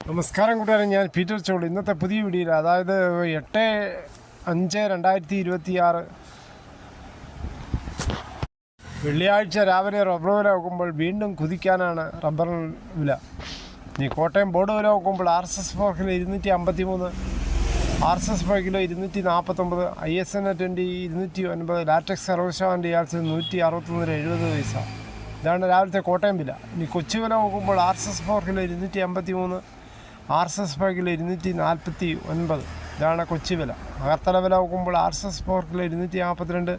നമസ്കാരം കൂട്ടുകാരെ, ഞാൻ പീറ്റർ ചോളി. ഇന്നത്തെ പുതിയ വീഡിയോയിൽ, അതായത് 8/5/2026 വെള്ളിയാഴ്ച രാവിലെ റബ്ബർ വില നോക്കുമ്പോൾ വീണ്ടും കുതിക്കാനാണ് റബ്ബർ വില. ഇനി കോട്ടയം ബോർഡ് വില നോക്കുമ്പോൾ RSS 4 kilo 253, RSS 5 kilo 249, ISN 20 209, latex 60% yards 161.70 പൈസ. ഇതാണ് രാവിലത്തെ കോട്ടയം വില. ഇനി കൊച്ചി വില നോക്കുമ്പോൾ RSS 4 കിലോ 253, RSS 5 കിലോ 249. ഇതാണ് കൊച്ചി വില. അകർത്തല വില നോക്കുമ്പോൾ RSS 4 കിലോ 242,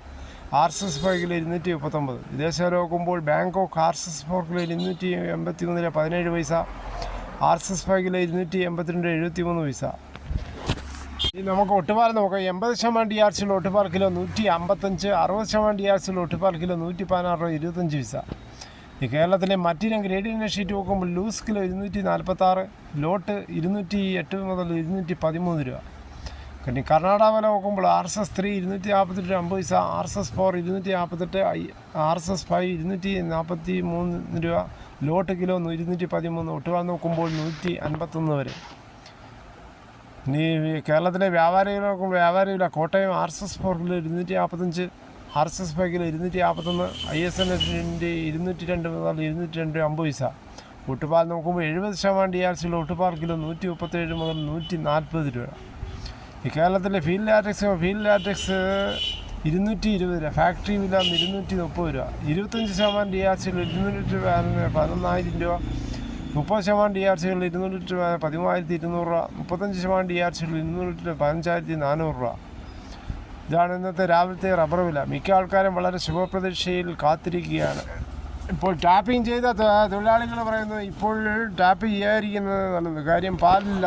RSS 5 കിലോ 239. വിദേശ വില നോക്കുമ്പോൾ ബാങ്കോക്ക് RSS 4 കിലോ 283.17 പൈസ, RSS 5 കിലോ 282.73 പൈസ. ഇനി നമുക്ക് ഒട്ടുപാൽ നോക്കാം. 80% DRCയുള്ള ഒട്ടുപാൽ കിലോ 155, 60% DRCയുള്ള ഒട്ടുപാൽ കിലോ 116.25 പൈസ. ഈ കേരളത്തിലെ മറ്റിനം ഗ്രേഡിയൻ ഷീറ്റ് നോക്കുമ്പോൾ ലൂസ് കിലോ 246, ലോട്ട് 208 മുതൽ 213 രൂപ. പിന്നെ കർണാടക വില നോക്കുമ്പോൾ RSS 3 248.50 പൈസ, RSS 4 248, RSS 5 243 രൂപ, ലോട്ട് കിലോ 213. ഒട്ടുപാൽ നോക്കുമ്പോൾ 151 വരെ. ഇനി കേരളത്തിലെ വ്യാപാരികൾ നോക്കുമ്പോൾ വ്യാപാരി വില Kottayam RSS 4 kilo 245, RSS 5 kilo 251, ISN 202 മുതൽ 202.50 പൈസ. ഒട്ടുപാൽ നോക്കുമ്പോൾ 70% DRCയുള്ള ഒട്ടുപാൽ കിലോ 137 മുതൽ 140 രൂപ. ഈ കേരളത്തിലെ ഫീൽഡ് ലാറ്റക്സ് 220 രൂപ, ഫാക്ടറി വില 230 രൂപ. 25% DRCയുള്ള 200 രൂപ 11,000 രൂപ, 30% DRCയുള്ള 200 രൂപ 13,200 രൂപ, 35% DRCയുള്ള 200 രൂപ 15,400 രൂപ. ഇതാണ് ഇന്നത്തെ രാവിലത്തെ റബ്ബർ വില. മിക്ക ആൾക്കാരും വളരെ ശുഭപ്രതീക്ഷയിൽ കാത്തിരിക്കുകയാണ്. ഇപ്പോൾ ടാപ്പിംഗ് ചെയ്ത തൊഴിലാളികൾ പറയുന്നത് ഇപ്പോൾ ടാപ്പ് ചെയ്യാതിരിക്കുന്നത് നല്ലത്. കാര്യം പാലില്ല.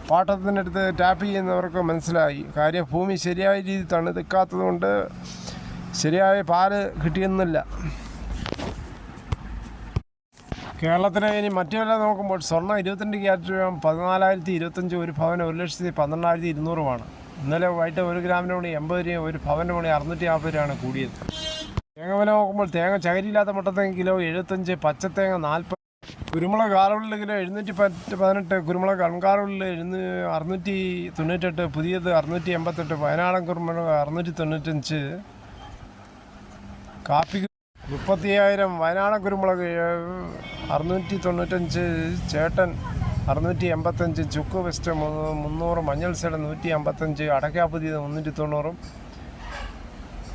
പാട്ടത്തിനടുത്ത് ടാപ്പ് ചെയ്യുന്നവർക്ക് മനസ്സിലായി. കാര്യം ഭൂമി ശരിയായ രീതിയിൽ തണുക്കാത്തത് കൊണ്ട് ശരിയായ പാല് കിട്ടിയെന്നില്ല. കേരളത്തിലെ ഇനി മറ്റു വില നോക്കുമ്പോൾ സ്വർണ്ണം 22 ക്യാരറ്റ് 14,025, ഒരു ഭവന് 1,12,200 ഇന്നലെ വൈകിട്ട് 1 ഗ്രാമിന് മണി 80 രൂപ, ഒരു ഭവൻ്റെ മണി 650 രൂപയാണ് കൂടിയത്. തേങ്ങ വില നോക്കുമ്പോൾ തേങ്ങ ചകരിയില്ലാത്ത മുട്ടത്തേങ്ങ കിലോ 75, പച്ചത്തേങ്ങ 40, കുരുമുളക് കാറുള്ളിൽ കിലോ 718, കുരുമുളക് കൺകാറുള്ളിൽ 698, പുതിയത് 688, വയനാടൻ കുരുമുളക് 695, കാപ്പി 35,000, വയനാടൻ കുരുമുളക് 695, ചേട്ടൻ 685, ചുക്ക് വെസ്റ്റ് 300, മഞ്ഞൾ സേട 155, അടയ്ക്ക പുതിയത് 390,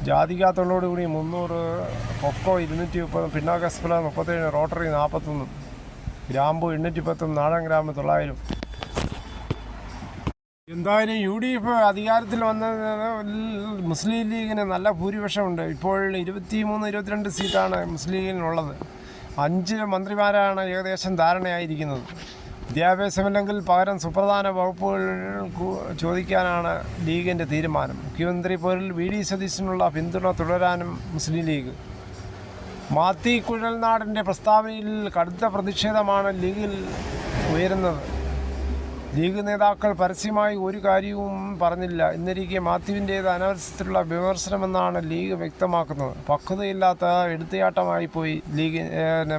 ജാതിക തൊള്ളോട് കൂടി 300, കൊക്കോ 230, പിണ്ണാക്ക സ്പല 37, റോട്ടറി 41, ഗ്രാമ്പു 810, നാടൻ ഗ്രാമ്പ് 900. എന്തായാലും UDF അധികാരത്തിൽ വന്നത് മുസ്ലിം ലീഗിന് നല്ല ഭൂരിപക്ഷമുണ്ട്. ഇപ്പോൾ 23-22 സീറ്റാണ് മുസ്ലിം ലീഗിനുള്ളത്. 5 മന്ത്രിമാരാണ് ഏകദേശം ധാരണയായിരിക്കുന്നത്. വിദ്യാഭ്യാസമില്ലെങ്കിൽ പകരം സുപ്രധാന വകുപ്പുകൾ ചോദിക്കാനാണ് ലീഗിൻ്റെ തീരുമാനം. മുഖ്യമന്ത്രി പോരിൽ VD സതീശനുള്ള പിന്തുണ തുടരാനും മുസ്ലിം ലീഗ്. മാത്തി കുഴൽനാടിൻ്റെ പ്രസ്താവനയിൽ കടുത്ത പ്രതിഷേധമാണ് ലീഗിൽ ഉയരുന്നത്. ലീഗ് നേതാക്കൾ പരസ്യമായി ഒരു കാര്യവും പറഞ്ഞില്ല. എന്നിരിക്കെ മാത്യുവിൻ്റേത് അനാവശ്യത്തിലുള്ള വിമർശനമെന്നാണ് ലീഗ് വ്യക്തമാക്കുന്നത്. പക്വതയില്ലാത്ത എടുത്തുചാട്ടമായി പോയി ലീഗ്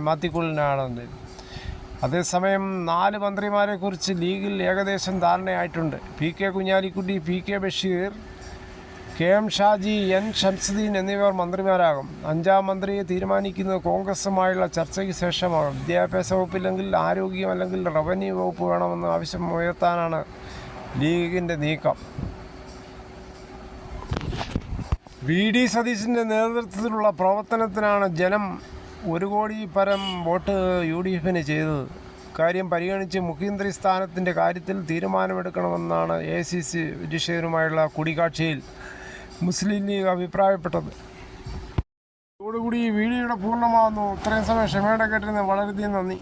മാത്തിക്കുഴലിനാണ്. അതേസമയം 4 മന്ത്രിമാരെക്കുറിച്ച് ലീഗിൽ ഏകദേശം ധാരണയായിട്ടുണ്ട്. PK Kunhalikutty, PK Basheer, KM Shaji, N Shamsuddin എന്നിവർ മന്ത്രിമാരാകും. 5ാം മന്ത്രിയെ തീരുമാനിക്കുന്നത് കോൺഗ്രസുമായുള്ള ചർച്ചയ്ക്ക് ശേഷമാണ്. വിദ്യാഭ്യാസ വകുപ്പില്ലെങ്കിൽ ആരോഗ്യം അല്ലെങ്കിൽ റവന്യൂ വകുപ്പ് വേണമെന്ന് ആവശ്യം ഉയർത്താനാണ് ലീഗിൻ്റെ നീക്കം. VD സതീശിൻ്റെ നേതൃത്വത്തിലുള്ള പ്രവർത്തനത്തിനാണ് ജനം 1 കോടി പരം വോട്ട് UDFന് ചെയ്തത്. കാര്യം പരിഗണിച്ച് മുഖ്യമന്ത്രി സ്ഥാനത്തിൻ്റെ കാര്യത്തിൽ തീരുമാനമെടുക്കണമെന്നാണ് AICC ജഡീഷ്യറുമായുള്ള കൂടിക്കാഴ്ചയിൽ മുസ്ലിം ലീഗ് അഭിപ്രായപ്പെട്ടത്. ഇതോടുകൂടി ഈ വീഡിയോയുടെ പൂർണ്ണമാകുന്നു. ഇത്രയും സമയം ക്ഷമയോടെ കേട്ടിരുന്നത് വളരെയധികം നന്ദി.